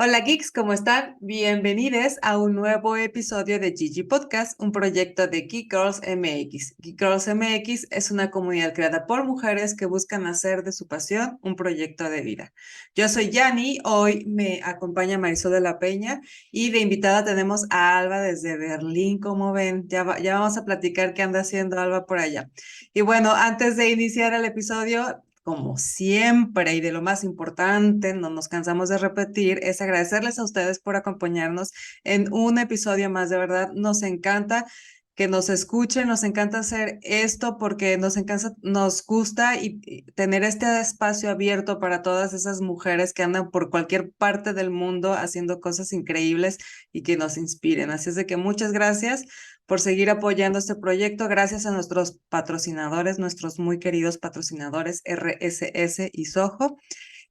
Hola geeks, ¿cómo están? Bienvenidos a un nuevo episodio de Gigi Podcast, un proyecto de Geek Girls MX. Geek Girls MX es una comunidad creada por mujeres que buscan hacer de su pasión un proyecto de vida. Yo soy Yani, hoy me acompaña Marisol de la Peña y de invitada tenemos a Alba desde Berlín, como ven. Ya vamos a platicar qué anda haciendo Alba por allá. Y bueno, antes de iniciar el episodio, como siempre y de lo más importante, no nos cansamos de repetir, es agradecerles a ustedes por acompañarnos en un episodio más. De verdad, nos encanta que nos escuchen, nos encanta hacer esto porque nos gusta y tener este espacio abierto para todas esas mujeres que andan por cualquier parte del mundo haciendo cosas increíbles y que nos inspiren. Así es de que muchas gracias por seguir apoyando este proyecto. Gracias a nuestros patrocinadores, nuestros muy queridos patrocinadores RSS y Soho.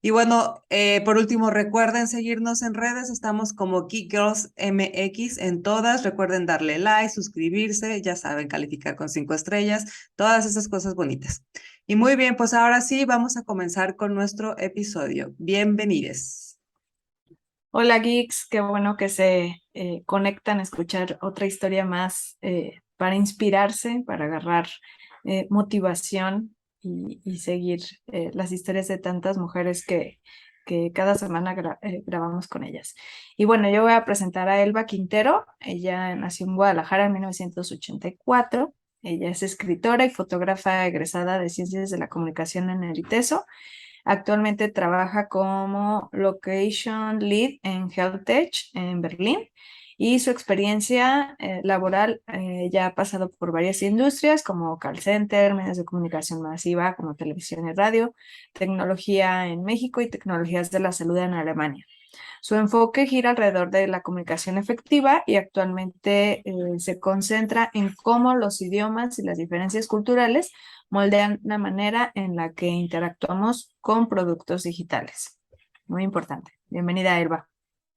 Y bueno, por último, recuerden seguirnos en redes. Estamos como Geek Girls MX en todas. Recuerden darle like, suscribirse, ya saben, calificar con 5 estrellas, todas esas cosas bonitas. Y muy bien, pues ahora sí, vamos a comenzar con nuestro episodio. Bienvenidos. Hola geeks, qué bueno que se conectan a escuchar otra historia más para inspirarse, para agarrar motivación y seguir las historias de tantas mujeres que cada semana grabamos con ellas. Y bueno, yo voy a presentar a Elba Quintero. Ella nació en Guadalajara en 1984. Ella es escritora y fotógrafa egresada de Ciencias de la Comunicación en el ITESO. Actualmente trabaja como Location Lead en HealthTech en Berlín y su experiencia laboral ya ha pasado por varias industrias como call center, medios de comunicación masiva como televisión y radio, tecnología en México y tecnologías de la salud en Alemania. Su enfoque gira alrededor de la comunicación efectiva y actualmente se concentra en cómo los idiomas y las diferencias culturales moldean la manera en la que interactuamos con productos digitales. Muy importante. Bienvenida, Elba.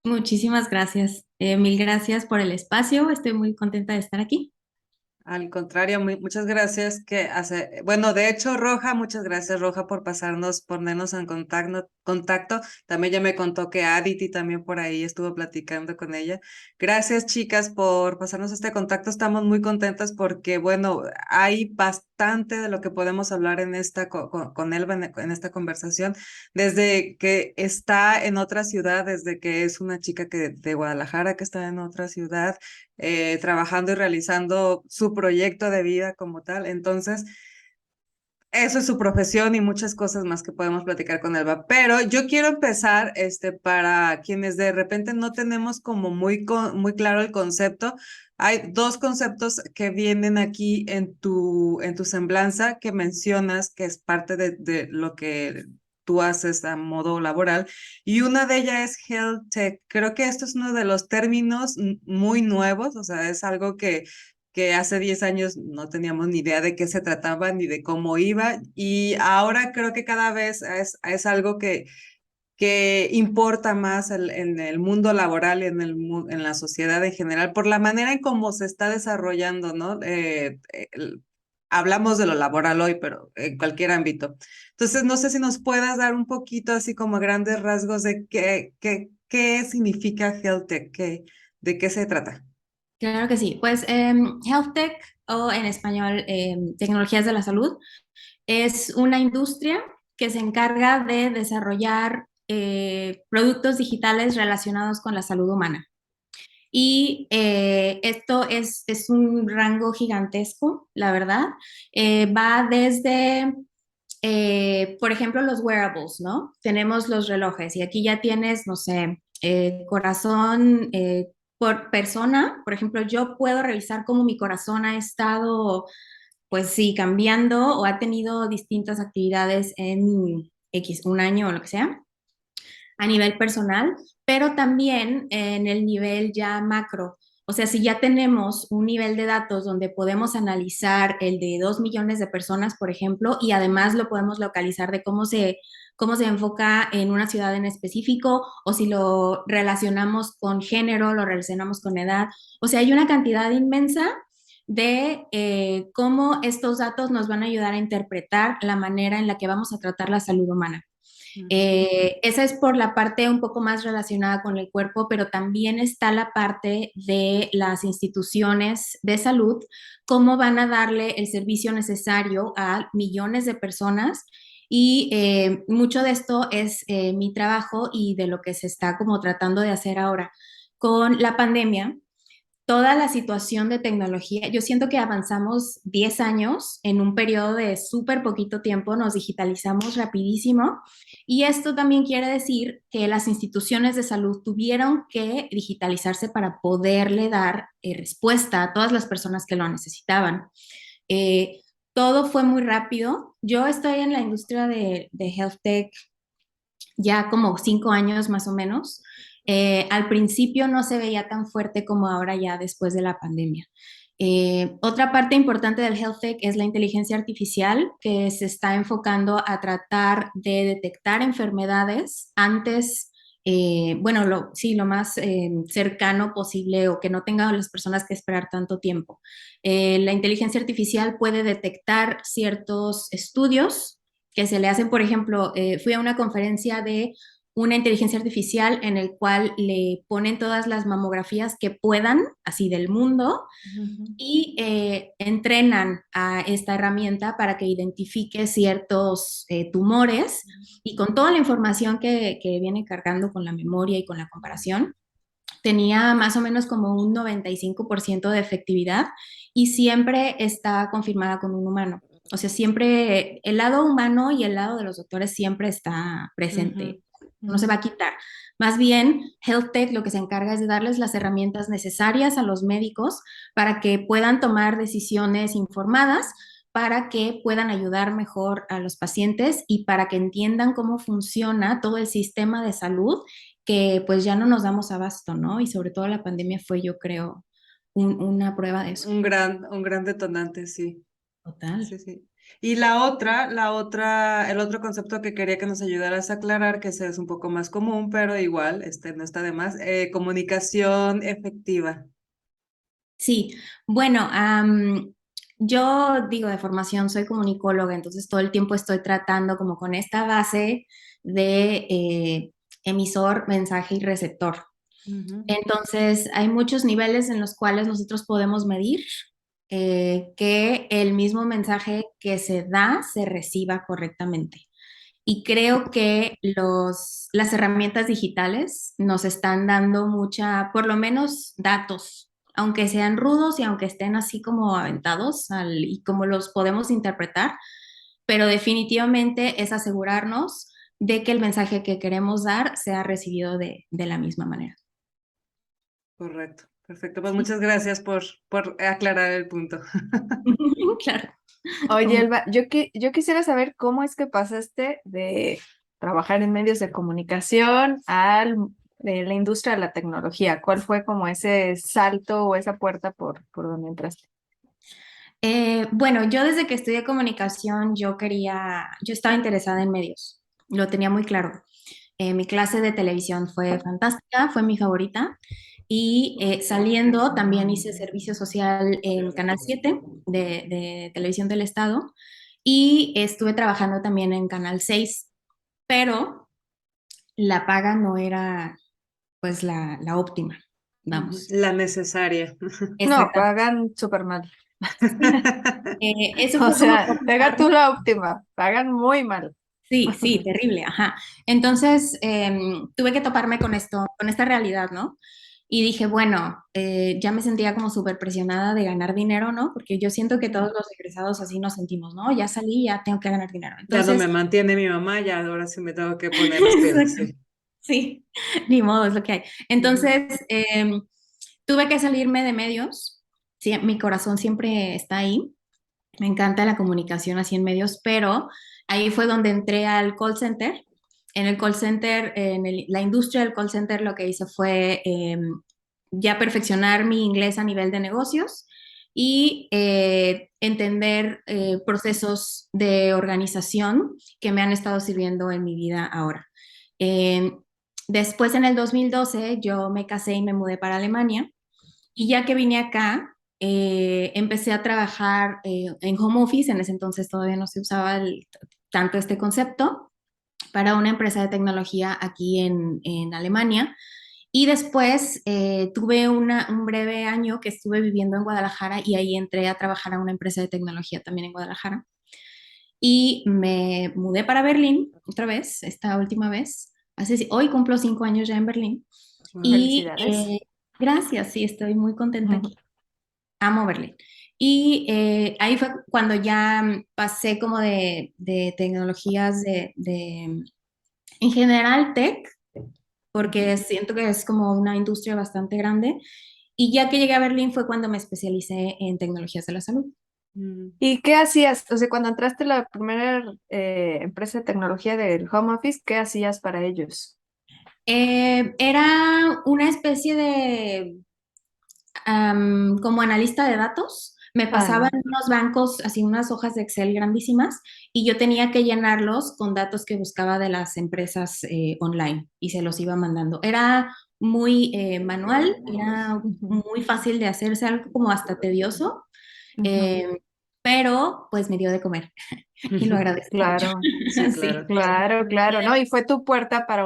Muchísimas gracias. Mil gracias por el espacio. Estoy muy contenta de estar aquí. Al contrario, muchas gracias bueno, de hecho, Roja, muchas gracias, Roja, por ponernos en contacto. También ya me contó que Aditi también por ahí estuvo platicando con ella. Gracias, chicas, por pasarnos este contacto. Estamos muy contentas porque, bueno, hay bastante de lo que podemos hablar en con Elba en esta conversación, desde que está en otra ciudad, desde que es una chica de Guadalajara que está en otra ciudad trabajando y realizando su proyecto de vida como tal. Entonces, eso es su profesión y muchas cosas más que podemos platicar con Elba. Pero yo quiero empezar, para quienes de repente no tenemos como muy claro el concepto. Hay dos conceptos que vienen aquí en tu semblanza que mencionas que es parte de lo que tú haces a modo laboral, y una de ellas es Health Tech. Creo que esto es uno de los términos muy nuevos, o sea, es algo que hace 10 años no teníamos ni idea de qué se trataba ni de cómo iba, y ahora creo que cada vez es algo que importa más en el mundo laboral y en la sociedad en general, por la manera en cómo se está desarrollando, ¿no? Hablamos de lo laboral hoy, pero en cualquier ámbito. Entonces, no sé si nos puedas dar un poquito así como grandes rasgos de qué significa Health Tech, de qué se trata. Claro que sí. Pues Health Tech o en español tecnologías de la salud es una industria que se encarga de desarrollar productos digitales relacionados con la salud humana. Y esto es un rango gigantesco, la verdad. Va desde por ejemplo, los wearables, ¿no? Tenemos los relojes y aquí ya tienes, no sé, corazón por persona. Por ejemplo, yo puedo revisar cómo mi corazón ha estado, pues sí, cambiando o ha tenido distintas actividades en X, un año o lo que sea, a nivel personal, pero también en el nivel ya macro. O sea, si ya tenemos un nivel de datos donde podemos analizar el de 2 millones de personas, por ejemplo, y además lo podemos localizar de cómo se enfoca en una ciudad en específico, o si lo relacionamos con género, lo relacionamos con edad. O sea, hay una cantidad inmensa de cómo estos datos nos van a ayudar a interpretar la manera en la que vamos a tratar la salud humana. Esa es por la parte un poco más relacionada con el cuerpo, pero también está la parte de las instituciones de salud, cómo van a darle el servicio necesario a millones de personas. Y mucho de esto es mi trabajo y de lo que se está como tratando de hacer ahora. Con la pandemia, toda la situación de tecnología, yo siento que avanzamos 10 años en un periodo de súper poquito tiempo, nos digitalizamos rapidísimo y esto también quiere decir que las instituciones de salud tuvieron que digitalizarse para poderle dar respuesta a todas las personas que lo necesitaban. Eh, Todo fue muy rápido. Yo estoy en la industria de health tech ya como 5 años más o menos. Al principio no se veía tan fuerte como ahora ya después de la pandemia. Otra parte importante del health tech es la inteligencia artificial, que se está enfocando a tratar de detectar enfermedades antes, bueno, sí, lo más cercano posible o que no tengan las personas que esperar tanto tiempo. La inteligencia artificial puede detectar ciertos estudios que se le hacen, por ejemplo, fui a una conferencia de una inteligencia artificial en el cual le ponen todas las mamografías que puedan, así del mundo, y entrenan a esta herramienta para que identifique ciertos tumores y con toda la información que viene cargando con la memoria y con la comparación, tenía más o menos como un 95% de efectividad y siempre está confirmada con un humano. O sea, siempre el lado humano y el lado de los doctores siempre está presente, no se va a quitar. Más bien, Health Tech lo que se encarga es de darles las herramientas necesarias a los médicos para que puedan tomar decisiones informadas, para que puedan ayudar mejor a los pacientes y para que entiendan cómo funciona todo el sistema de salud que pues ya no nos damos abasto, ¿no? Y sobre todo la pandemia fue, yo creo, una prueba de eso. Un gran detonante, sí. Total. Sí, sí. Y el otro concepto que quería que nos ayudaras a aclarar, que ese es un poco más común, pero igual, no está de más, comunicación efectiva. Sí, bueno, yo digo de formación soy comunicóloga, entonces todo el tiempo estoy tratando como con esta base de emisor, mensaje y receptor. Entonces, hay muchos niveles en los cuales nosotros podemos medir que el mismo mensaje que se da se reciba correctamente. Y creo que las herramientas digitales nos están dando mucha, por lo menos datos, aunque sean rudos y aunque estén así como aventados y como los podemos interpretar, pero definitivamente es asegurarnos de que el mensaje que queremos dar sea recibido de la misma manera. Correcto, perfecto. Pues muchas gracias por aclarar el punto. Claro. Oye, Elba, yo quisiera saber cómo es que pasaste de trabajar en medios de comunicación de la industria de la tecnología. ¿Cuál fue como ese salto o esa puerta por donde entraste? Bueno, yo desde que estudié comunicación, yo estaba interesada en medios, lo tenía muy claro. Mi clase de televisión fue fantástica, fue mi favorita. Y saliendo también hice servicio social en Canal 7 de Televisión del Estado y estuve trabajando también en Canal 6, pero la paga no era pues la óptima, vamos. La necesaria. No, Exactamente. pagan súper mal. Eso O fue como sea, deja tú la óptima, pagan muy mal. sí, sí, terrible, ajá. Entonces, tuve que toparme con esto, con esta realidad, ¿no? Y dije, bueno, ya me sentía como súper presionada de ganar dinero, ¿no? Porque yo siento que todos los egresados así nos sentimos, ¿no? Ya salí, ya tengo que ganar dinero. Ya no Entonces, me mantiene mi mamá, ya ahora sí me tengo que poner las pilas, exacto, sí. sí, ni modo, es lo que hay. Ujú. Entonces, tuve que salirme de medios, sí, mi corazón siempre está ahí, me encanta la comunicación así en medios, pero ahí fue donde entré al call center. En el call center, la industria del call center, lo que hice fue ya perfeccionar mi inglés a nivel de negocios y entender procesos de organización que me han estado sirviendo en mi vida ahora. Eh, Después, en el 2012, yo me casé y me mudé para Alemania y ya que vine acá, empecé a trabajar en home office. En ese entonces todavía no se usaba tanto este concepto, para una empresa de tecnología aquí en Alemania. Y después tuve un breve año que estuve viviendo en Guadalajara y ahí entré a trabajar a una empresa de tecnología también en Guadalajara. Y me mudé para Berlín otra vez, esta última vez. Hoy cumplo 5 años ya en Berlín. Y Felicidades. gracias, sí, estoy muy contenta Ujú. aquí. Amo Berlín. Y ahí fue cuando ya pasé como de tecnologías en general, tech, porque siento que es como una industria bastante grande. Y ya que llegué a Berlín fue cuando me especialicé en tecnologías de la salud. Mm. ¿Y qué hacías? O sea, cuando entraste a la primera empresa de tecnología del home office, ¿qué hacías para ellos? Era una especie de como analista de datos. Me Ah, pasaban ya. unos bancos, así unas hojas de Excel grandísimas, y yo tenía que llenarlos con datos que buscaba de las empresas online y se los iba mandando. Era muy manual, era Ujú, muy fácil de hacerse, algo como hasta tedioso, ujú. eh, pero pues me dio de comer y lo agradezco mucho. Claro, Sí, Sí. claro. claro, claro, ¿no? Y fue tu puerta para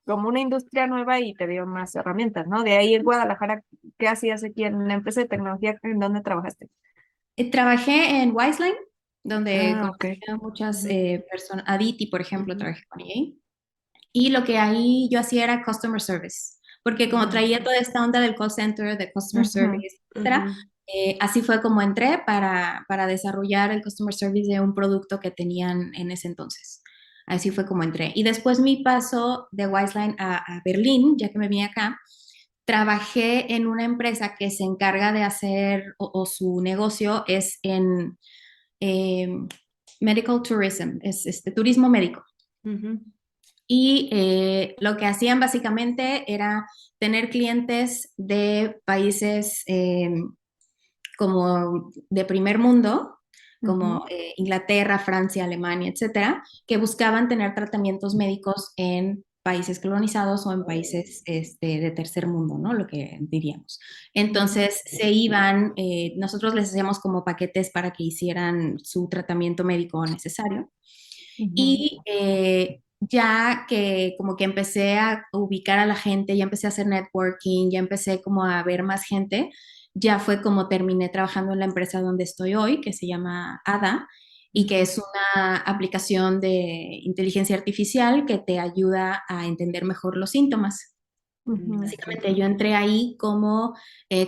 como una industria nueva y te dio más herramientas, ¿no? De ahí en Guadalajara, ¿qué hacías aquí en la empresa de tecnología? ¿En dónde trabajaste? Trabajé en Wiseline, donde Ah, ok. conocí a muchas Ujú, personas, Aditi, por ejemplo, ujú, trabajé con ella. Y lo que ahí yo hacía era customer service, porque como ujú, traía toda esta onda del call center, de customer Ujú, service, etcétera, ujú, así fue como entré para desarrollar el customer service de un producto que tenían en ese entonces. Así fue como entré. Y después mi paso de Wiseline a Berlín, ya que me vine acá, trabajé en una empresa que se encarga de hacer, o su negocio es en eh, medical tourism, es este, turismo médico. ujú, Y lo que hacían básicamente era tener clientes de países como de primer mundo, ujú, como Inglaterra, Francia, Alemania, etcétera, que buscaban tener tratamientos médicos en países colonizados o en países de tercer mundo, ¿no? Lo que diríamos. ujú, Entonces se iban, nosotros les hacíamos como paquetes para que hicieran su tratamiento médico necesario. ujú, Y ya que como que empecé a ubicar a la gente, ya empecé a hacer networking, ya empecé como a ver más gente, ya fue como terminé trabajando en la empresa donde estoy hoy, que se llama ADA, y que ujú, es una aplicación de inteligencia artificial que te ayuda a entender mejor los síntomas. ujú, ok, Básicamente yo entré ahí como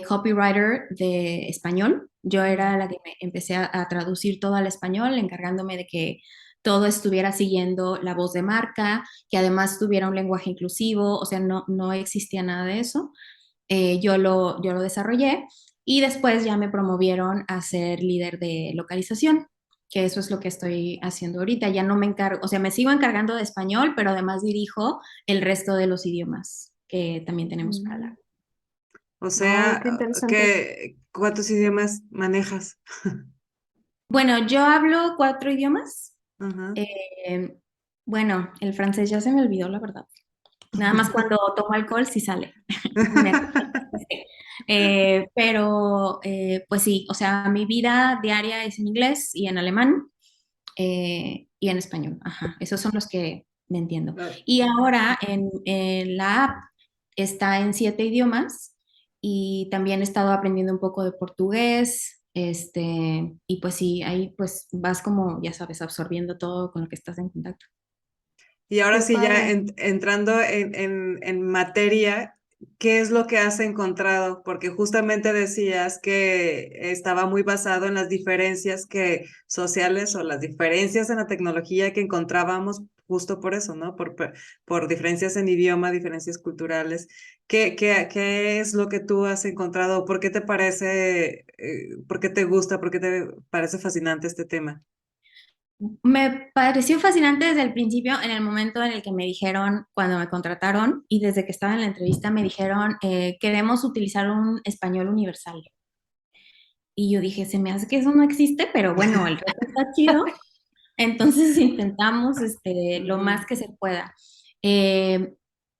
copywriter de español. Yo era la que me empecé a traducir todo al español, encargándome de que todo estuviera siguiendo la voz de marca, que además tuviera un lenguaje inclusivo, o sea, no existía nada de eso. Yo lo desarrollé y después ya me promovieron a ser líder de localización, que eso es lo que estoy haciendo ahorita. Ya no me encargo, o sea, me sigo encargando de español, pero además dirijo el resto de los idiomas que también tenemos para ujú. hablar. o Oh, qué sea, interesante. ¿cuántos idiomas manejas? Bueno, yo hablo 4 idiomas. Ajá. Eh, bueno, el francés ya se me olvidó, la verdad. Nada más cuando tomo alcohol sí sale. Me acuerdo. Sí. Pero, pues sí, o sea, mi vida diaria es en inglés y en alemán y en español. Ajá, esos son los que me entiendo. Ah, Y ahora en la app está en 7 idiomas y también he estado aprendiendo un poco de portugués. Y pues sí, ahí pues vas como, ya sabes, absorbiendo todo con lo que estás en contacto. y ahora Qué sí, ya padre. entrando en materia, ¿qué es lo que has encontrado? Porque justamente decías que estaba muy basado en las diferencias sociales o las diferencias en la tecnología que encontrábamos justo por eso, ¿no? Por diferencias en idioma, diferencias culturales. ¿Qué es lo que tú has encontrado? ¿Por qué te parece, por qué te gusta, por qué te parece fascinante este tema? Me pareció fascinante desde el principio, en el momento en el que me dijeron, cuando me contrataron y desde que estaba en la entrevista, me dijeron, queremos utilizar un español universal. Y yo dije, se me hace que eso no existe, pero bueno, el reto está chido. Entonces intentamos lo más Ujú, que se pueda. Eh,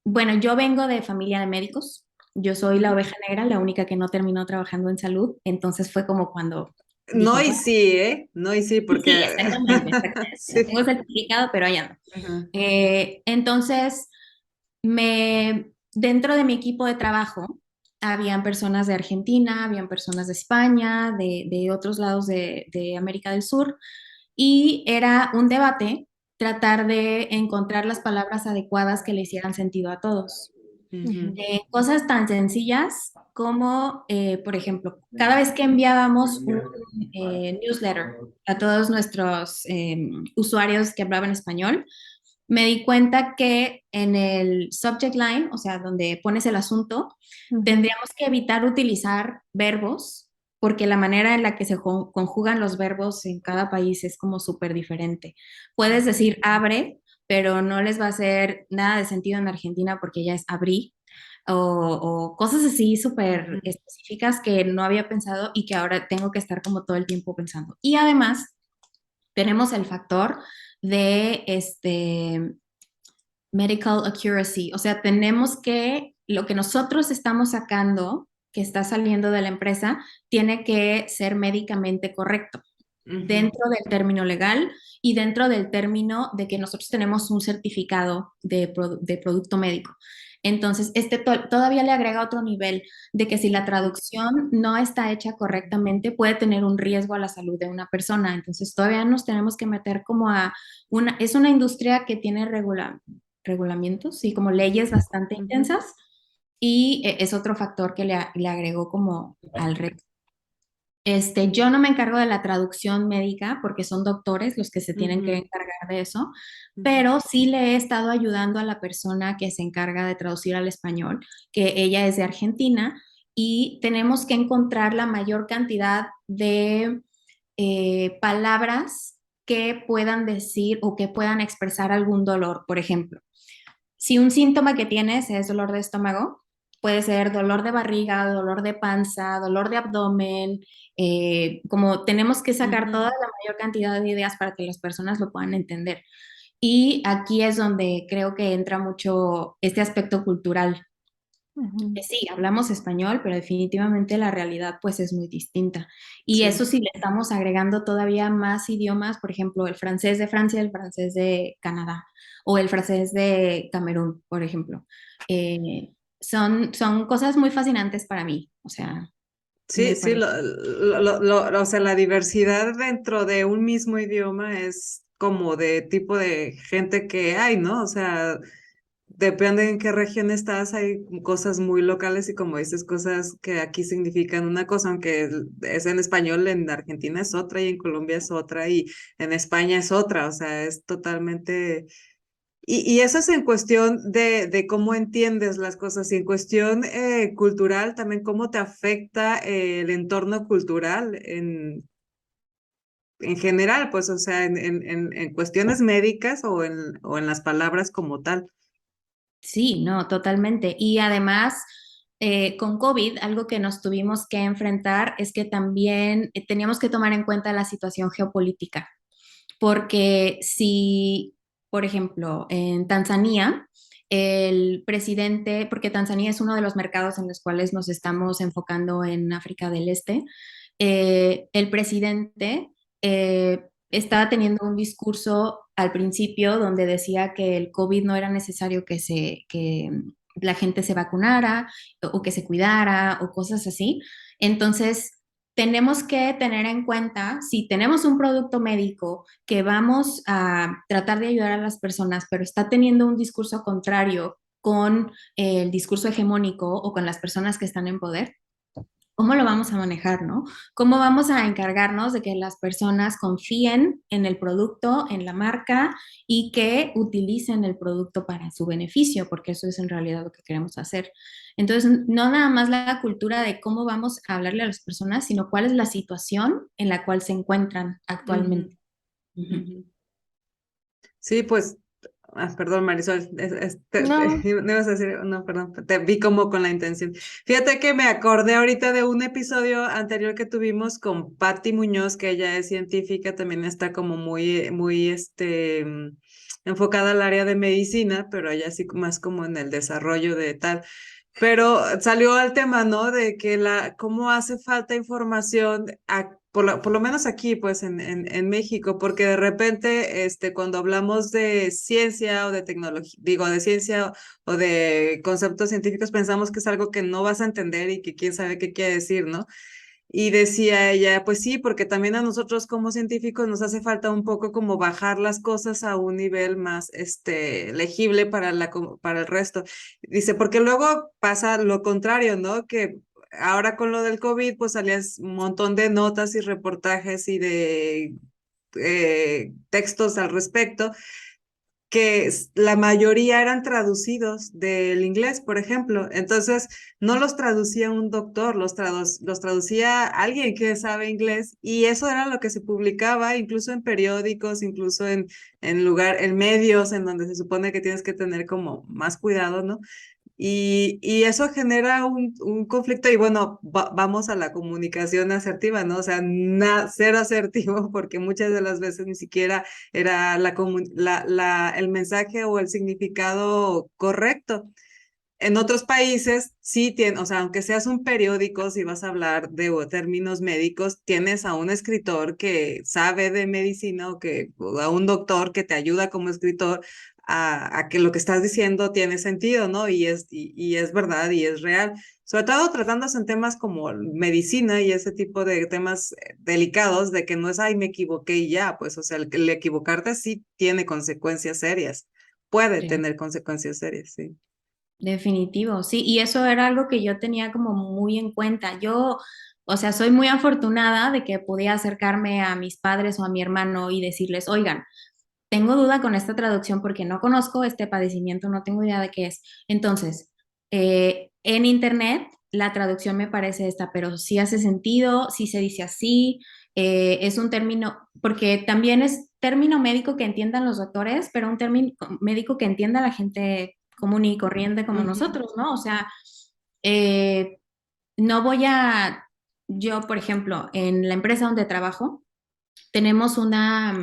bueno, yo vengo de familia de médicos. Yo soy la ujú, oveja negra, la única que no terminó trabajando en salud. Entonces fue como cuando No Dije, y bueno, sí, ¿eh? No y sí, sí, porque... exactamente, exactamente. Ya Sí. tengo el certificado, pero ahí ando. Ajá. Entonces, dentro de mi equipo de trabajo, habían personas de Argentina, habían personas de España, de otros lados de América del Sur, y era un debate tratar de encontrar las palabras adecuadas que le hicieran sentido a todos. Ujú, Cosas tan sencillas como, por ejemplo, cada vez que enviábamos un newsletter a todos nuestros usuarios que hablaban español, me di cuenta que en el subject line, o sea, donde pones el asunto, tendríamos que evitar utilizar verbos porque la manera en la que se conjugan los verbos en cada país es como súper diferente. Puedes decir abre, pero no les va a hacer nada de sentido en Argentina porque ya es abrí, o cosas así súper ujú. específicas que no había pensado y que ahora tengo que estar como todo el tiempo pensando. Y además tenemos el factor de medical accuracy, o sea, tenemos que lo que nosotros estamos sacando, que está saliendo de la empresa, tiene que ser médicamente correcto Ujú. dentro del término legal y dentro del término de que nosotros tenemos un certificado de producto médico. Entonces, todavía le agrega otro nivel de que si la traducción no está hecha correctamente, puede tener un riesgo a la salud de una persona. Entonces, todavía nos tenemos que meter como es una industria que tiene regulamientos y como leyes bastante Ujú. intensas y es otro factor que le agregó como al reto. Yo no me encargo de la traducción médica porque son doctores los que se tienen que Ujú. encargar de eso, Ujú. pero sí le he estado ayudando a la persona que se encarga de traducir al español, que ella es de Argentina, y tenemos que encontrar la mayor cantidad de palabras que puedan decir o que puedan expresar algún dolor. Por ejemplo, si un síntoma que tienes es dolor de estómago, puede ser dolor de barriga, dolor de panza, dolor de abdomen, como tenemos que sacar Ujú. toda la mayor cantidad de ideas para que las personas lo puedan entender. Y aquí es donde creo que entra mucho este aspecto cultural. Sí, hablamos español, pero definitivamente la realidad pues es muy distinta. Y Sí. eso sí le estamos agregando todavía más idiomas, por ejemplo, el francés de Francia, el francés de Canadá o el francés de Camerún, por ejemplo. Son cosas muy fascinantes para mí, o sea, Sí, me sí, parece. o sea, la diversidad dentro de un mismo idioma es como de tipo de gente que hay, ¿no? O sea, depende en qué región estás, hay cosas muy locales y como dices, cosas que aquí significan una cosa, aunque es en español, en Argentina es otra y en Colombia es otra y en España es otra, o sea, es totalmente... Y eso es en cuestión de cómo entiendes las cosas y en cuestión cultural también, cómo te afecta el entorno cultural en general, pues, o sea, en cuestiones médicas o en las palabras como tal. Sí, no, totalmente. Y además, con COVID, algo que nos tuvimos que enfrentar es que también teníamos que tomar en cuenta la situación geopolítica. Porque si, por ejemplo, en Tanzania, el presidente, porque Tanzania es uno de los mercados en los cuales nos estamos enfocando en África del Este, el presidente estaba teniendo un discurso al principio donde decía que el COVID no era necesario que la gente se vacunara o que se cuidara o cosas así. Entonces, tenemos que tener en cuenta, si tenemos un producto médico que vamos a tratar de ayudar a las personas, pero está teniendo un discurso contrario con el discurso hegemónico o con las personas que están en poder, ¿cómo lo vamos a manejar, no? ¿Cómo vamos a encargarnos de que las personas confíen en el producto, en la marca y que utilicen el producto para su beneficio? Porque eso es en realidad lo que queremos hacer. Entonces, no nada más la cultura de cómo vamos a hablarle a las personas, sino cuál es la situación en la cual se encuentran Ujú, actualmente. Ujú. ujú. Sí, pues, perdón, Marisol, No, no ibas a decir, no, perdón, te vi como con la intención. Fíjate que me acordé ahorita de un episodio anterior que tuvimos con Patti Muñoz, que ella es científica, también está como muy, enfocada al área de medicina, pero ella sí más como en el desarrollo de tal. Pero salió al tema, ¿no? De que cómo hace falta información por lo menos aquí, pues en México, porque de repente, cuando hablamos de ciencia o de tecnología, digo, de ciencia o de conceptos científicos, pensamos que es algo que no vas a entender y que quién sabe qué quiere decir, ¿no? Y decía ella, pues sí, porque también a nosotros como científicos nos hace falta un poco como bajar las cosas a un nivel más, legible para para el resto. Dice, porque luego pasa lo contrario, ¿no? Que ahora con lo del COVID, pues salían un montón de notas y reportajes y de textos al respecto que la mayoría eran traducidos del inglés, por ejemplo. Entonces, no los traducía un doctor, los traducía alguien que sabe inglés y eso era lo que se publicaba, incluso en periódicos, incluso en medios en donde se supone que tienes que tener como más cuidado, ¿no? Y eso genera un conflicto y bueno, vamos a la comunicación asertiva, ¿no? O sea, cero asertivo porque muchas de las veces ni siquiera era el mensaje o el significado correcto. En otros países sí tienen, o sea, aunque seas un periódico, si vas a hablar de términos médicos, tienes a un escritor que sabe de medicina o a un doctor que te ayuda como escritor a que lo que estás diciendo tiene sentido, ¿no? Y es verdad y es real. Sobre todo tratándose en temas como medicina y ese tipo de temas delicados, de que no es, ay, me equivoqué y ya, pues, o sea, el equivocarte sí tiene consecuencias serias, puede Sí. tener consecuencias serias, sí. Definitivo, sí, y eso era algo que yo tenía como muy en cuenta. Yo, o sea, soy muy afortunada de que podía acercarme a mis padres o a mi hermano y decirles, oigan, tengo duda con esta traducción porque no conozco este padecimiento, no tengo idea de qué es. Entonces, en internet la traducción me parece esta, pero sí hace sentido, sí se dice así, es un término, porque también es término médico que entiendan los doctores, pero un término médico que entienda la gente común y corriente como Ujú. nosotros, ¿no? O sea, eh, no voy a, yo, por ejemplo, en la empresa donde trabajo, tenemos una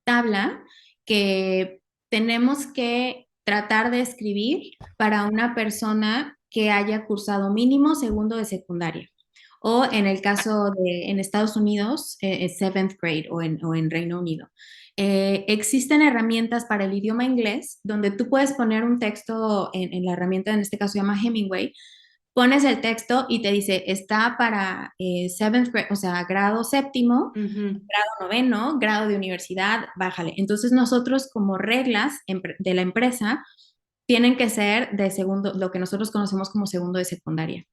tabla que tenemos que tratar de escribir para una persona que haya cursado mínimo segundo de secundaria. O en el caso de en Estados Unidos, seventh grade o en Reino Unido. Existen herramientas para el idioma inglés donde tú puedes poner un texto en la herramienta, en este caso se llama Hemingway, pones el texto y te dice, está para seventh grade, o sea, grado séptimo, Ujú. grado noveno, grado de universidad, bájale. Entonces nosotros como reglas de la empresa tienen que ser de segundo, lo que nosotros conocemos como segundo de secundaria.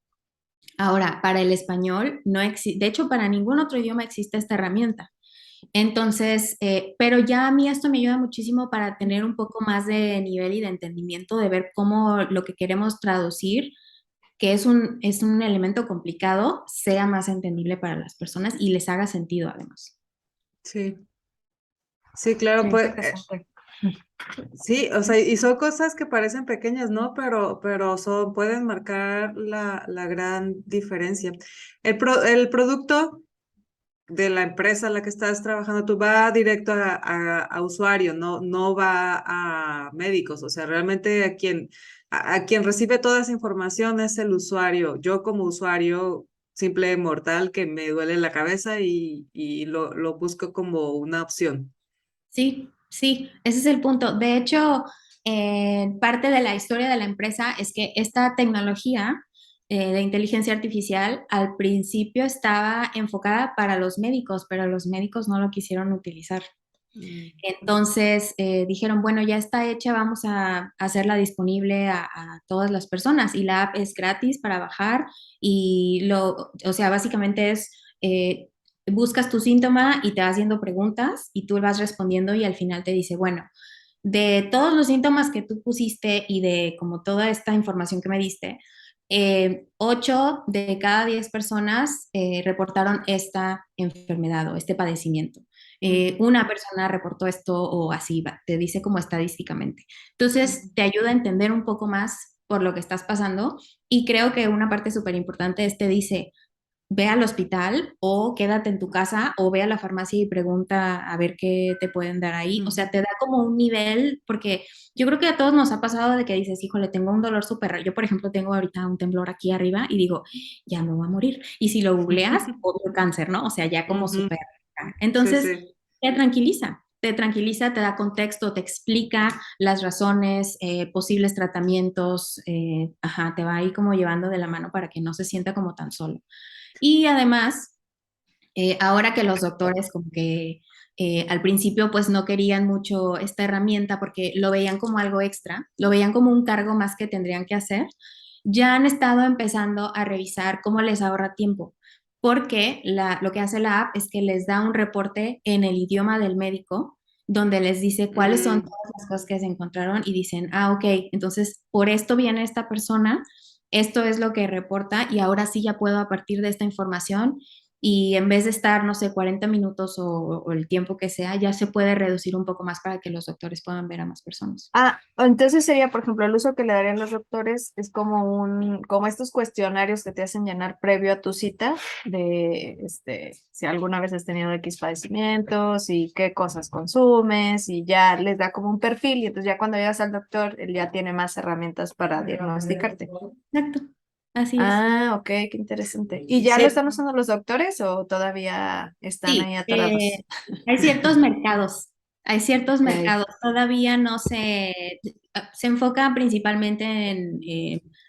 Ahora, para el español no existe, de hecho para ningún otro idioma existe esta herramienta. Entonces, pero ya a mí esto me ayuda muchísimo para tener un poco más de nivel y de entendimiento de ver cómo lo que queremos traducir, que es un elemento complicado, sea más entendible para las personas y les haga sentido además. Sí, sí, claro, Qué pues interesante. sí, o sea, y son cosas que parecen pequeñas, ¿no? Pero pueden marcar la gran diferencia. El producto de la empresa en la que estás trabajando, tú va directo a usuario, no va a médicos, o sea, realmente a quien recibe toda esa información es el usuario. Yo como usuario, simple mortal que me duele la cabeza y lo busco como una opción. Sí, sí, ese es el punto. De hecho, parte de la historia de la empresa es que esta tecnología de inteligencia artificial al principio estaba enfocada para los médicos, pero los médicos no lo quisieron utilizar. Mm. Entonces dijeron, bueno, ya está hecha, vamos a hacerla disponible a todas las personas y la app es gratis para bajar y o sea, básicamente es, buscas tu síntoma y te va haciendo preguntas y tú vas respondiendo y al final te dice, bueno, de todos los síntomas que tú pusiste y de como toda esta información que me diste, 8 de cada 10 personas reportaron esta enfermedad o este padecimiento. Ujú. Una persona reportó esto o así, te dice como estadísticamente. Entonces, te ayuda a entender un poco más por lo que estás pasando y creo que una parte súper importante es te dice, ve al hospital o quédate en tu casa o ve a la farmacia y pregunta a ver qué te pueden dar ahí. O sea, te da como un nivel, porque yo creo que a todos nos ha pasado de que dices, híjole, tengo un dolor súper raro. Yo, por ejemplo, tengo ahorita un temblor aquí arriba y digo, ya me voy a morir. Y si lo googleas, obvio cáncer, ¿no? O sea, ya como Ujú. súper. Sí, Entonces, sí. te tranquiliza, te da contexto, te explica las razones, posibles tratamientos, ajá, te va ahí como llevando de la mano para que no se sienta como tan solo. Y además, ahora que los doctores como que al principio pues no querían mucho esta herramienta porque lo veían como algo extra, lo veían como un cargo más que tendrían que hacer, ya han estado empezando a revisar cómo les ahorra tiempo, porque lo que hace la app es que les da un reporte en el idioma del médico donde les dice cuáles son Mm. todas las cosas que se encontraron y dicen, ah, ok, entonces por esto viene esta persona, esto es lo que reporta y ahora sí ya puedo a partir de esta información y en vez de estar, no sé, 40 minutos o el tiempo que sea, ya se puede reducir un poco más para que los doctores puedan ver a más personas. Ah, entonces sería, por ejemplo, el uso que le darían los doctores es como estos cuestionarios que te hacen llenar previo a tu cita de, si alguna vez has tenido X padecimientos y qué cosas consumes y ya les da como un perfil y entonces ya cuando llegas al doctor, él ya tiene más herramientas para diagnosticarte. Exacto, así es. Ah, ok, qué interesante. ¿Y ya lo Sí, están usando los doctores o todavía están ahí Sí, atorados? hay ciertos mercados, hay ciertos Ok. mercados, todavía no se enfoca principalmente en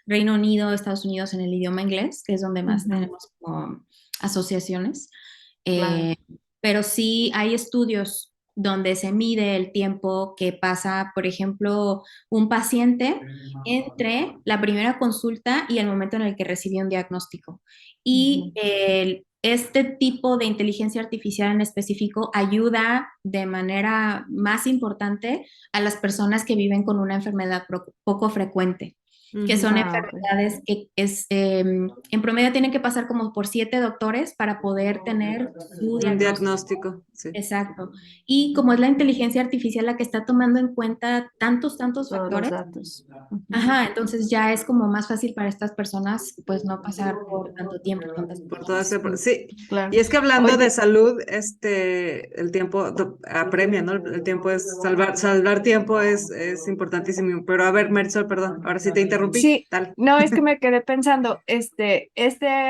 Reino Unido, Estados Unidos en el idioma inglés, que es donde más Ujú, tenemos como asociaciones. claro. Eh, pero sí hay estudios donde se mide el tiempo que pasa, por ejemplo, un paciente entre la primera consulta y el momento en el que recibió un diagnóstico. Y Ujú. este tipo de inteligencia artificial en específico ayuda de manera más importante a las personas que viven con una enfermedad poco frecuente, que ujú. son Ah, ok. enfermedades que en promedio tienen que pasar como por 7 doctores para poder tener su Un diagnóstico. diagnóstico, sí. Exacto. Y como es la inteligencia artificial la que está tomando en cuenta tantos Todos los factores, datos. Ujú. ajá, entonces ya es como más fácil para estas personas pues no pasar por tanto tiempo, tantas Por todo consultas. ese, sí. Claro. Y es que hablando de Oye, salud, el tiempo apremia, ¿no? El tiempo es salvar tiempo es importantísimo. Pero a ver, Marisol, perdón, ahora sí te interrumpí. sí, Tal. no, es que me quedé pensando, este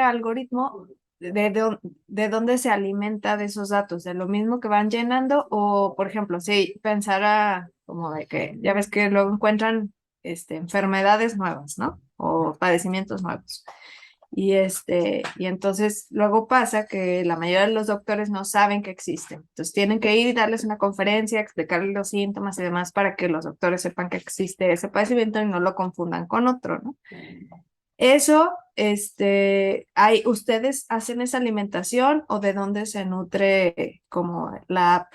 algoritmo, ¿de dónde se alimenta de esos datos? ¿De lo mismo que van llenando? O, por ejemplo, si pensara como de que, ya ves que luego encuentran enfermedades nuevas, ¿no? O padecimientos nuevos. Y entonces luego pasa que la mayoría de los doctores no saben que existen. Entonces tienen que ir y darles una conferencia, explicarles los síntomas y demás para que los doctores sepan que existe ese padecimiento y no lo confundan con otro, ¿no? Eso, ¿ustedes hacen esa alimentación o de dónde se nutre como la app?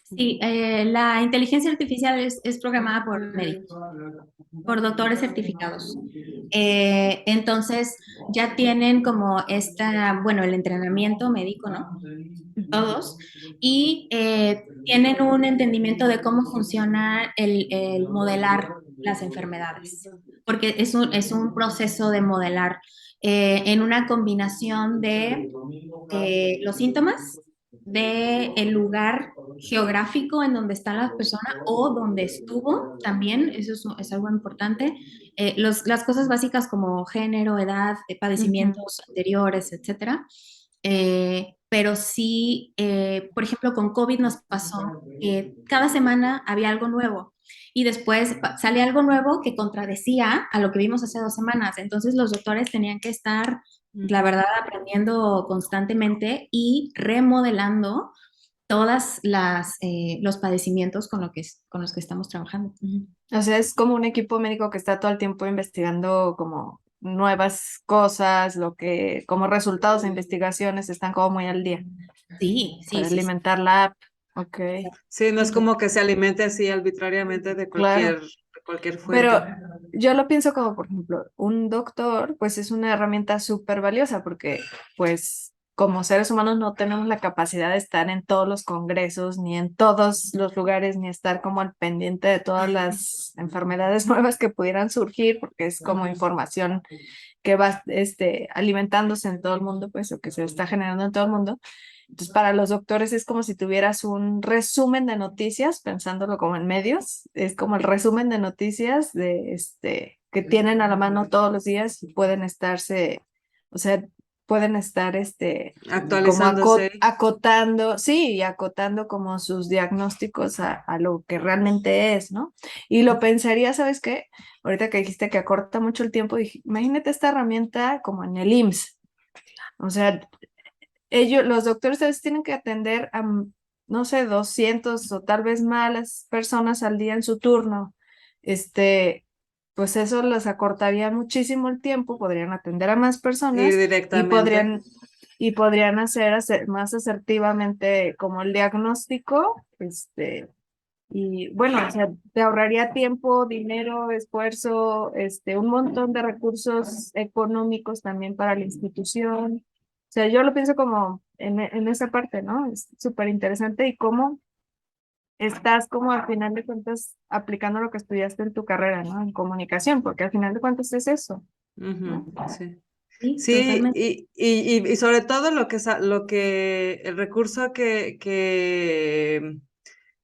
Sí, la inteligencia artificial es programada por médicos, por doctores certificados. Entonces ya tienen como bueno, el entrenamiento médico, ¿no? Todos, y tienen un entendimiento de cómo funciona el modelar las enfermedades, porque es un proceso de modelar en una combinación de los síntomas, de el lugar geográfico en donde está la persona o donde estuvo también, eso es algo importante. Las cosas básicas como género, edad, Ujú. padecimientos anteriores, etcétera. Pero sí, por ejemplo, con COVID nos pasó que cada semana había algo nuevo y después salía algo nuevo que contradecía a lo que vimos hace 2 semanas. Entonces los doctores tenían que estar, la Ujú. verdad, aprendiendo constantemente y remodelando todas los padecimientos con los que estamos trabajando. Ujú. O sea, es como un equipo médico que está todo el tiempo investigando como nuevas cosas, como resultados de investigaciones están como muy al día Sí, sí, para sí, sí. alimentar la app. Ok, Sí, no es Exacto. como que se alimente así arbitrariamente claro. de cualquier Pero fuente. yo lo pienso como, por ejemplo, un doctor, pues es una herramienta súper valiosa porque, pues, como seres humanos no tenemos la capacidad de estar en todos los congresos, ni en todos los lugares, ni estar como al pendiente de todas las enfermedades nuevas que pudieran surgir, porque es como información que va alimentándose en todo el mundo, pues, o que se está generando en todo el mundo. Entonces, para los doctores es como si tuvieras un resumen de noticias, pensándolo como en medios, es como el resumen de noticias que tienen a la mano todos los días y pueden estarse, o sea, pueden estar como Actualizándose. acotando, sí, y acotando como sus diagnósticos a lo que realmente es, ¿no? Y lo pensaría, ¿sabes qué? Ahorita que dijiste que acorta mucho el tiempo, dije, imagínate esta herramienta como en el IMSS. O sea, los doctores a veces tienen que atender a, no sé, 200 o tal vez más las personas al día en su turno. Este, pues eso les acortaría muchísimo el tiempo, podrían atender a más Ir personas y directamente. podrían hacer más asertivamente como el diagnóstico, y bueno, o sea, te ahorraría tiempo, dinero, esfuerzo, un montón de recursos económicos también para la institución. O sea, yo lo pienso como en esa parte, ¿no? Es súper interesante y cómo estás como al final de cuentas aplicando lo que estudiaste en tu carrera, ¿no? En comunicación, porque al final de cuentas es eso, ¿no? Ujú, sí. Sí, Sí, totalmente. y sobre todo el recurso que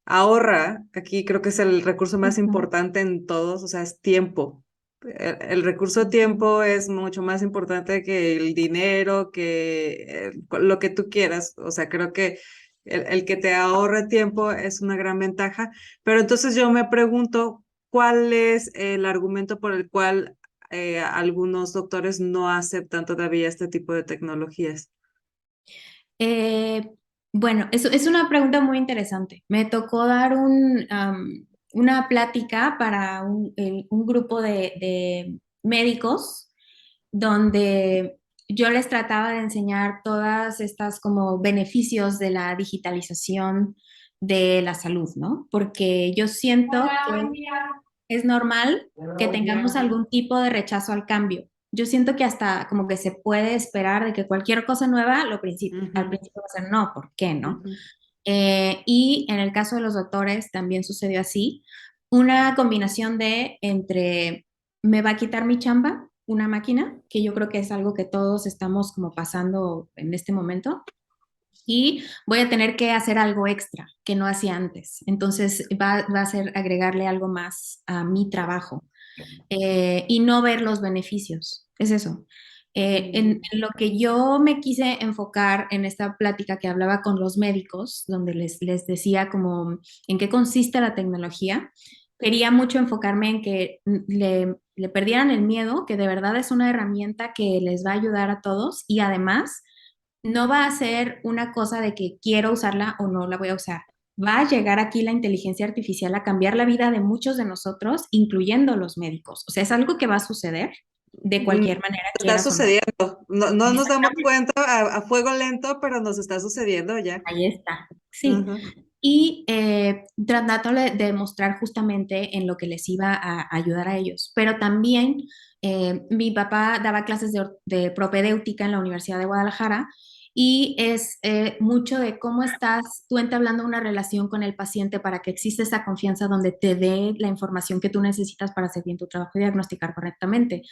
ahorra, aquí creo que es el recurso más Ujú, importante en todos, o sea, es tiempo. El recurso tiempo es mucho más importante que el dinero, que lo que tú quieras. O sea, creo que el que te ahorre tiempo es una gran ventaja. Pero entonces yo me pregunto, ¿cuál es el argumento por el cual algunos doctores no aceptan todavía este tipo de tecnologías? Eh, bueno, es una pregunta muy interesante. Me tocó dar una plática para un grupo de médicos donde yo les trataba de enseñar todas estas como beneficios de la digitalización de la salud, ¿no? Porque yo siento que es normal que tengamos algún tipo de rechazo al cambio. Yo siento que hasta como que se puede esperar de que cualquier cosa nueva al Ujú, principio va a ser no, ¿por qué no? ujú. Y en el caso de los doctores también sucedió así, una combinación de entre me va a quitar mi chamba, una máquina, que yo creo que es algo que todos estamos como pasando en este momento, y voy a tener que hacer algo extra que no hacía antes. Entonces va a ser agregarle algo más a mi trabajo y no ver los beneficios. Es eso. En lo que yo me quise enfocar en esta plática que hablaba con los médicos, donde les decía como en qué consiste la tecnología, quería mucho enfocarme en que le perdieran el miedo, que de verdad es una herramienta que les va a ayudar a todos y además no va a ser una cosa de que quiero usarla o no la voy a usar. Va a llegar aquí la inteligencia artificial a cambiar la vida de muchos de nosotros, incluyendo los médicos. O sea, es algo que va a suceder de Mm, cualquier manera, Está quieras o no. sucediendo. No, no nos damos Exactamente. cuenta a fuego lento, pero nos está sucediendo ya. Ahí está. Sí. Ujú. Y tratando de mostrar justamente en lo que les iba a ayudar a ellos. Pero también mi papá daba clases de propedéutica en la Universidad de Guadalajara y es mucho de cómo estás tú entablando una relación con el paciente para que exista esa confianza donde te dé la información que tú necesitas para hacer bien tu trabajo y diagnosticar correctamente.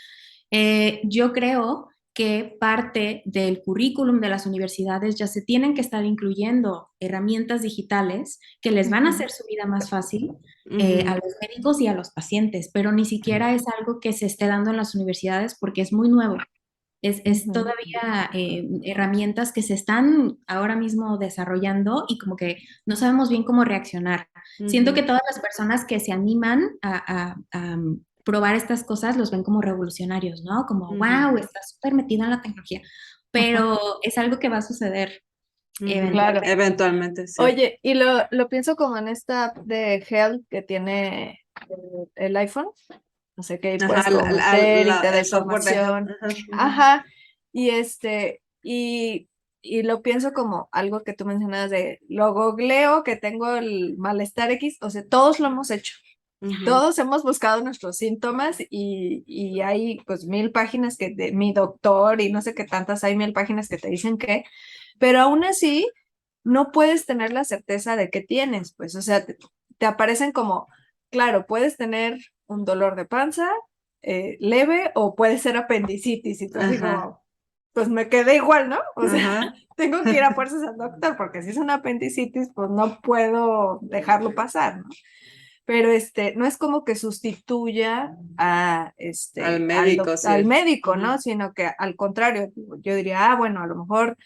Yo creo que parte del currículum de las universidades ya se tienen que estar incluyendo herramientas digitales que les van a ujú, hacer su vida más fácil a Ujú, los médicos y a los pacientes, pero ni siquiera es algo que se esté dando en las universidades porque es muy nuevo. Es ujú, todavía herramientas que se están ahora mismo desarrollando y como que no sabemos bien cómo reaccionar. Siento que ujú, todas las personas que se animan a probar estas cosas los ven como revolucionarios, ¿no? Como, ujú, wow, está súper metido en la tecnología, pero es algo que va a suceder ujú. claro. eventualmente. Eventualmente, sí. Oye, y lo pienso como en esta app de Health que tiene el iPhone. No sé qué, ahí Ajá, puedes como meter y te da el software de Health. información. Ajá, ujú. Ajá. Y y lo pienso como algo que tú mencionas de lo googleo, que tengo el malestar X, o sea, todos lo hemos hecho. Ujú, Todos hemos buscado nuestros síntomas y hay pues 1000 páginas que de mi doctor y no sé qué tantas hay 1000 páginas que te dicen que, pero aún así no puedes tener la certeza de que tienes, pues, o sea, te aparecen como, claro, puedes tener un dolor de panza leve o puede ser apendicitis y tú así Ajá, como, pues me quedé igual, ¿no? O sea, ajá, tengo que ir a fuerzas al doctor porque si es una apendicitis, pues no puedo dejarlo pasar, ¿no? Pero no es como que sustituya a al médico, sí. al médico, ¿no? Ujú, Sino que al contrario, yo diría, bueno, a lo mejor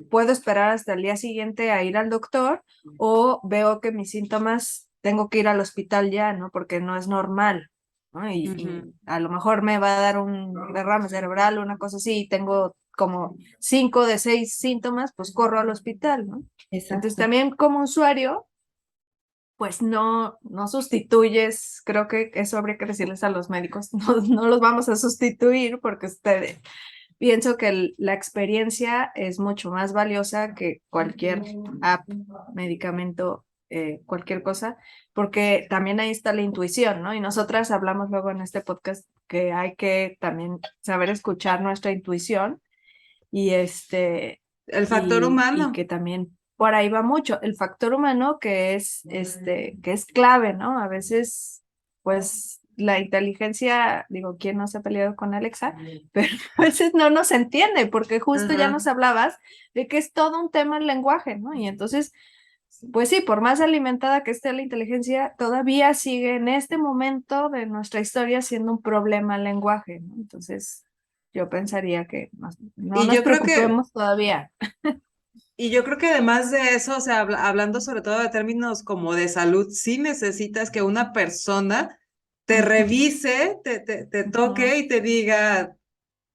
puedo esperar hasta el día siguiente a ir al doctor o veo que mis síntomas tengo que ir al hospital ya, ¿no? Porque no es normal, ¿no? ujú. Y a lo mejor me va a dar un derrame cerebral o una cosa así y tengo como 5 de 6 síntomas, pues corro al hospital, ¿no? Entonces Exacto. también como usuario pues no sustituyes, creo que eso habría que decirles a los médicos, no los vamos a sustituir porque pienso que la experiencia es mucho más valiosa que cualquier app, medicamento, cualquier cosa, porque también ahí está la intuición, ¿no? Y nosotras hablamos luego en este podcast que hay que también saber escuchar nuestra intuición y El factor y humano. que también por ahí va mucho el factor humano que es clave, ¿no? A veces, pues la inteligencia, digo, ¿quién no se ha peleado con Alexa? Pero a veces no nos entiende, porque justo ya Ajá. nos hablabas de que es todo un tema el lenguaje, ¿no? Y entonces, pues sí, por más alimentada que esté la inteligencia, todavía sigue en este momento de nuestra historia siendo un problema el lenguaje, ¿no? Entonces, yo pensaría que no Y nos yo creo que, preocupemos todavía. y yo creo que además de eso, o sea, hablando sobre todo de términos como de salud, sí necesitas que una persona te Ujú, revise, te ujú. toque y te diga,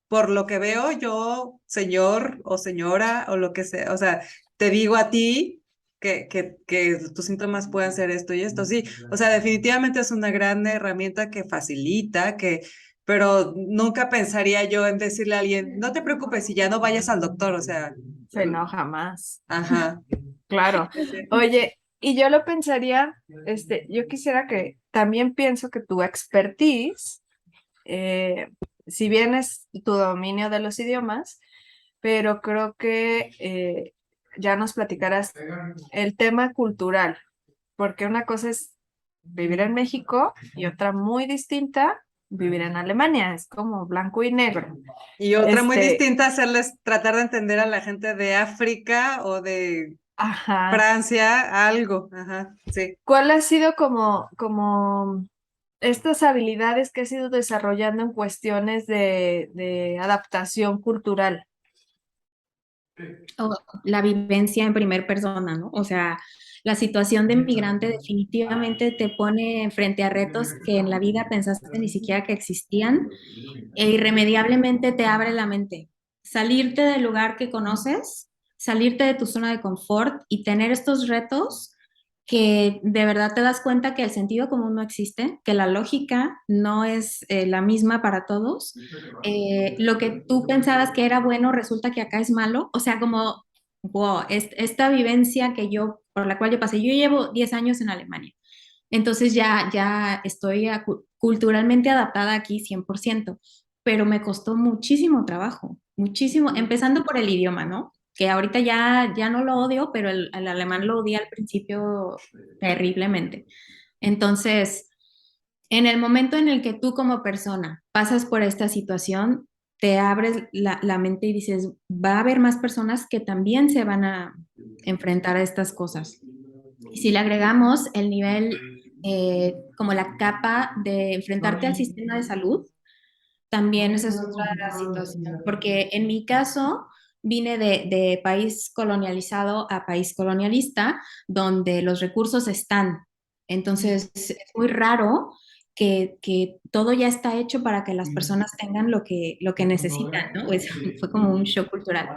por lo que veo yo, señor o señora o lo que sea, o sea, te digo a ti que tus síntomas pueden ser esto y esto, sí, o sea, definitivamente es una gran herramienta que facilita, pero nunca pensaría yo en decirle a alguien, no te preocupes si ya no vayas al doctor, o sea, Se enoja más. ajá, Claro. sí, Oye, y yo lo pensaría, yo quisiera que también pienso que tu expertise, eh, si bien es tu dominio de los idiomas, pero creo que ya nos platicarás el tema cultural, porque una cosa es vivir en México y otra muy distinta, vivir en Alemania, es como blanco y negro. y otra muy Este, distinta, hacerles, tratar de entender a la gente de África o de ajá, Francia, algo, ajá, sí. ¿cuál ha sido como estas habilidades que has ido desarrollando en cuestiones de adaptación cultural? O la vivencia en primer persona, ¿no? O sea, la situación de migrante definitivamente te pone frente a retos que en la vida pensaste ni siquiera que existían e irremediablemente te abre la mente. Salirte del lugar que conoces, salirte de tu zona de confort y tener estos retos que de verdad te das cuenta que el sentido común no existe, que la lógica no es la misma para todos. Lo que tú pensabas que era bueno resulta que acá es malo. O sea, como, wow, esta vivencia que yo, por la cual yo pasé, yo llevo 10 años en Alemania. Entonces ya estoy culturalmente adaptada aquí 100%, pero me costó muchísimo trabajo, muchísimo, empezando por el idioma, ¿no? Que ahorita ya no lo odio, pero el alemán lo odié al principio terriblemente. Entonces, en el momento en el que tú como persona pasas por esta situación, te abres la mente y dices, va a haber más personas que también se van a enfrentar a estas cosas. Y si le agregamos el nivel, como la capa de enfrentarte al sistema de salud, también esa es otra situación, porque en mi caso vine de país colonializado a país colonialista, donde los recursos están. Entonces, es muy raro que todo ya está hecho para que las personas tengan lo que necesitan, ¿no? Pues, fue como un shock cultural.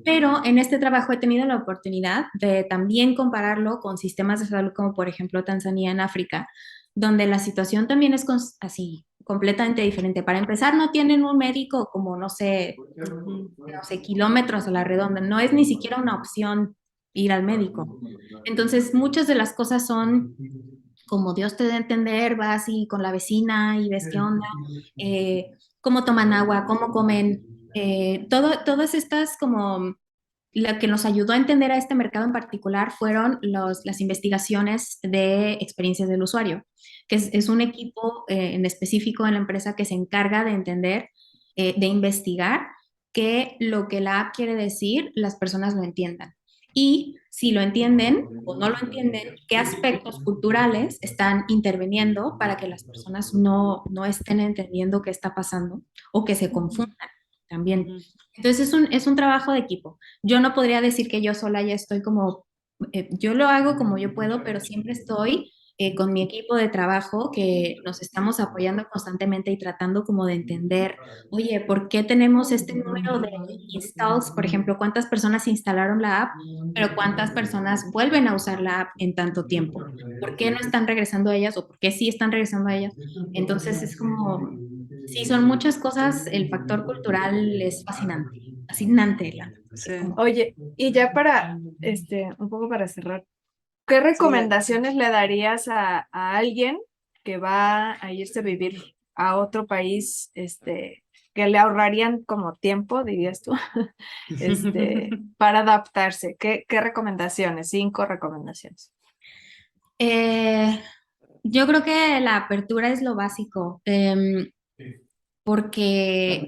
Pero en este trabajo he tenido la oportunidad de también compararlo con sistemas de salud como por ejemplo Tanzania en África, donde la situación también es así, completamente diferente. Para empezar, no tienen un médico como, Ujú. no sé, kilómetros a la redonda, no es ni siquiera una opción ir al médico. Entonces, muchas de las cosas son como Dios te dé a entender, vas y con la vecina y ves qué onda, cómo toman agua, cómo comen, todas estas como lo que nos ayudó a entender a este mercado en particular fueron las investigaciones de experiencias del usuario, que es un equipo en específico en la empresa que se encarga de entender, de investigar que lo que la app quiere decir, las personas lo entiendan. Y si lo entienden o no lo entienden, qué aspectos culturales están interviniendo para que las personas no estén entendiendo qué está pasando o que se confundan también. Ujú. Entonces es un trabajo de equipo. Yo no podría decir que yo sola ya estoy como, yo lo hago como yo puedo, pero siempre estoy con mi equipo de trabajo que nos estamos apoyando constantemente y tratando como de entender, oye, ¿por qué tenemos este número de installs? Por ejemplo, ¿cuántas personas instalaron la app, pero cuántas personas vuelven a usar la app en tanto tiempo? ¿Por qué no están regresando a ellas o por qué sí están regresando a ellas? Entonces es como, sí, son muchas cosas, el factor cultural es fascinante, fascinante, la verdad, Sí, así como, Oye, y ya para, un poco para cerrar, ¿qué sí, recomendaciones le darías a alguien que va a irse a vivir a otro país, que le ahorrarían como tiempo, dirías tú, para adaptarse? ¿Qué recomendaciones? 5 recomendaciones. eh, yo creo que la apertura es lo básico, porque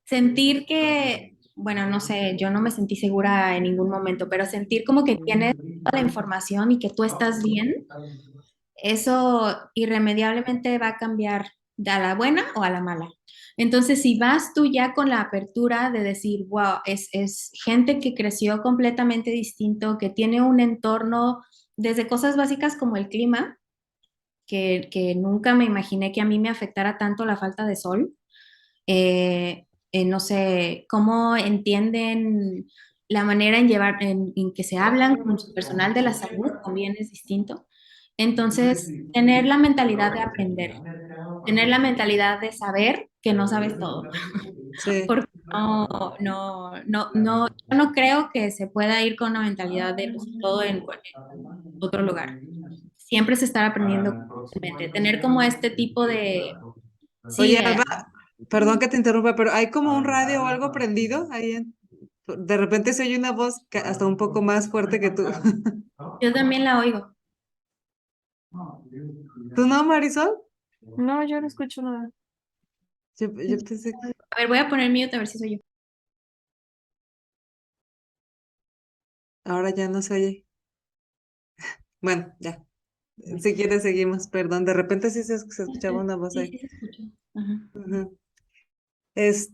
sentir que, bueno, no sé, yo no me sentí segura en ningún momento, pero sentir como que tienes toda la información y que tú estás bien, eso irremediablemente va a cambiar de a la buena o a la mala. Entonces, si vas tú ya con la apertura de decir, wow, es gente que creció completamente distinto, que tiene un entorno desde cosas básicas como el clima, que nunca me imaginé que a mí me afectara tanto la falta de sol, no sé, cómo entienden la manera en que se hablan con su personal de la salud también es distinto. Entonces, tener la mentalidad de aprender, tener la mentalidad de saber que no sabes todo, sí. porque yo no creo que se pueda ir con una mentalidad de lo sé todo en cualquier otro lugar. Siempre se está aprendiendo constantemente, tener como este tipo de, sí, Oye, de, Alba, perdón que te interrumpa, pero hay como un radio o algo prendido ahí de repente se oye una voz hasta un poco más fuerte que tú. yo también la oigo. ¿Tú no, Marisol? No, yo no escucho nada. Yo pensé que A ver, voy a poner mute a ver si soy yo. ahora ya no se oye. Bueno, ya. Si quieres seguimos, perdón. De repente sí se escuchaba una voz Sí, ahí. sí se escucha. Ajá. Ujú.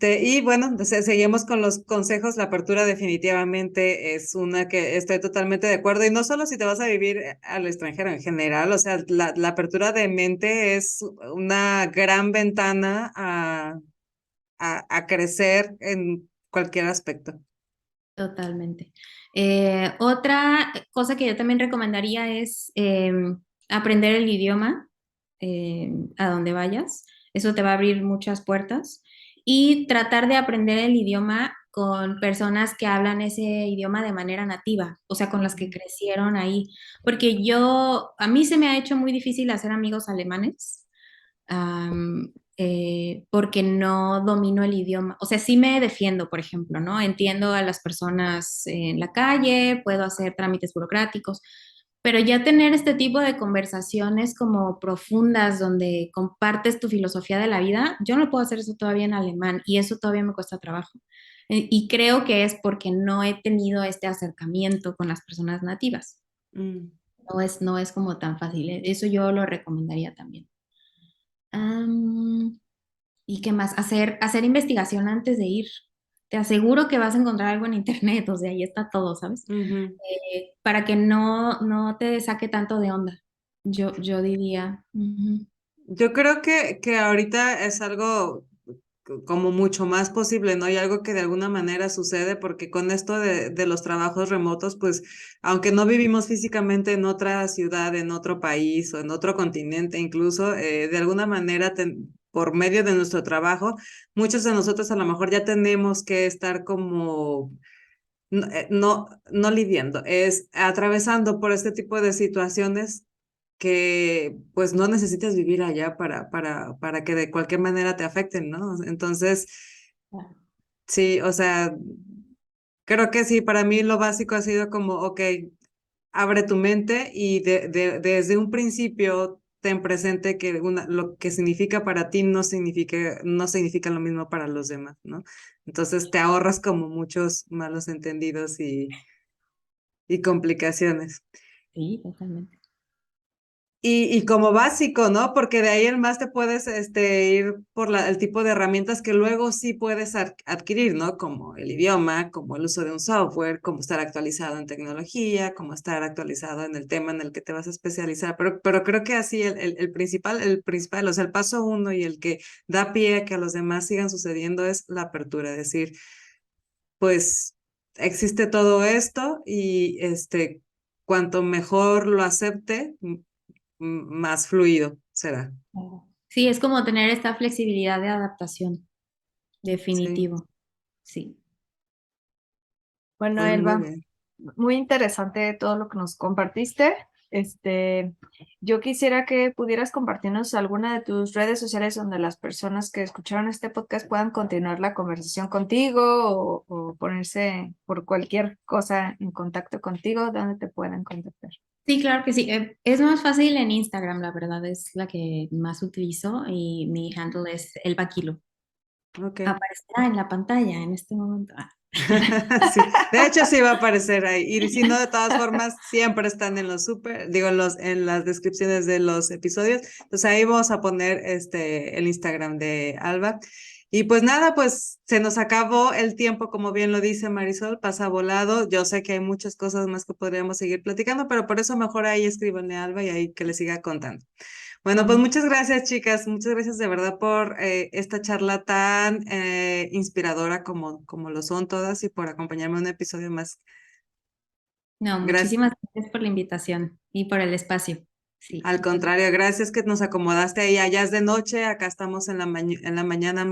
Y bueno, seguimos con los consejos. La apertura definitivamente es una que estoy totalmente de acuerdo. Y no solo si te vas a vivir al extranjero en general, o sea, la apertura de mente es una gran ventana a crecer en cualquier aspecto. Totalmente. Otra cosa que yo también recomendaría es aprender el idioma a donde vayas. Eso te va a abrir muchas puertas. Y tratar de aprender el idioma con personas que hablan ese idioma de manera nativa, o sea, con las que crecieron ahí. Porque a mí se me ha hecho muy difícil hacer amigos alemanes porque no domino el idioma. O sea, sí me defiendo, por ejemplo, ¿no? Entiendo a las personas en la calle, puedo hacer trámites burocráticos, pero ya tener este tipo de conversaciones como profundas donde compartes tu filosofía de la vida, yo no puedo hacer eso todavía en alemán y eso todavía me cuesta trabajo. Y creo que es porque no he tenido este acercamiento con las personas nativas. Mm. No es como tan fácil. Eso yo lo recomendaría también. Am, ¿Y qué más? Hacer investigación antes de ir. Te aseguro que vas a encontrar algo en internet, o sea, ahí está todo, ¿sabes? Ujú. Para que no te saque tanto de onda. Yo diría. Ujú. Yo creo que ahorita es algo como mucho más posible, ¿no? Y algo que de alguna manera sucede porque con esto de los trabajos remotos, pues aunque no vivimos físicamente en otra ciudad, en otro país o en otro continente, incluso de alguna manera por medio de nuestro trabajo, muchos de nosotros a lo mejor ya tenemos que estar como no lidiando, es atravesando por este tipo de situaciones que pues no necesitas vivir allá para que de cualquier manera te afecten, ¿no? Entonces, sí, o sea, creo que sí, para mí lo básico ha sido como, ok, abre tu mente y desde un principio ten presente que lo que significa para ti no significa lo mismo para los demás, ¿no? Entonces te ahorras como muchos malos entendidos y complicaciones. Sí, totalmente. Y como básico, ¿no? Porque de ahí en más te puedes ir por el tipo de herramientas que luego sí puedes adquirir, ¿no? Como el idioma, como el uso de un software, como estar actualizado en tecnología, como estar actualizado en el tema en el que te vas a especializar. Pero creo que así el principal, o sea, el paso uno y el que da pie a que a los demás sigan sucediendo es la apertura, es decir, pues existe todo esto y cuanto mejor lo acepte, más fluido será. Claro. Sí, es como tener esta flexibilidad de adaptación, Sí, definitivo. Sí. Bueno, pues muy Elba, bien. muy interesante todo lo que nos compartiste. Yo quisiera que pudieras compartirnos alguna de tus redes sociales donde las personas que escucharon este podcast puedan continuar la conversación contigo o ponerse por cualquier cosa en contacto contigo, donde te puedan contactar. Sí, claro que sí. Es más fácil en Instagram, la verdad, es la que más utilizo y mi handle es elbaquilo. Ok. Aparecerá en la pantalla en este momento. Sí, de hecho sí va a aparecer ahí. Y si no, de todas formas, siempre están en los digo, en las descripciones de los episodios. Entonces ahí vamos a poner el Instagram de Alba. Y pues nada, pues se nos acabó el tiempo, como bien lo dice Marisol, pasa volado. Yo sé que hay muchas cosas más que podríamos seguir platicando, pero por eso mejor ahí escríbanle a Alba y ahí que le siga contando. Bueno, pues Ujú. muchas gracias, chicas. Muchas gracias de verdad por esta charla tan inspiradora como lo son todas y por acompañarme en un episodio más. No, Gracias. muchísimas gracias por la invitación y por el espacio. Sí, Al contrario, gracias que nos acomodaste ahí. Allá es de noche, acá estamos en la mañana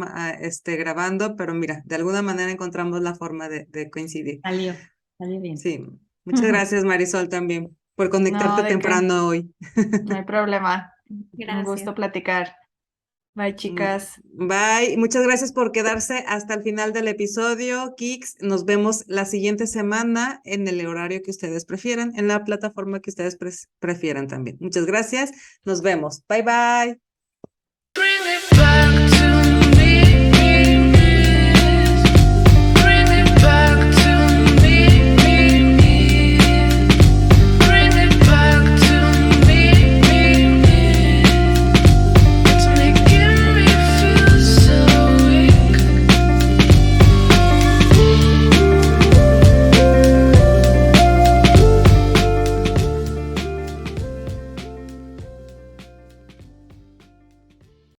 grabando, pero mira, de alguna manera encontramos la forma de coincidir. salió bien. Sí, muchas gracias, Marisol, también por No, conectarte ¿de qué? temprano hoy. No hay problema. Un Gracias. gusto platicar. Bye, chicas. Bye, muchas gracias por quedarse hasta el final del episodio, Kicks. Nos vemos la siguiente semana en el horario que ustedes prefieran, en la plataforma que ustedes prefieran también. Muchas gracias, nos vemos. Bye, bye.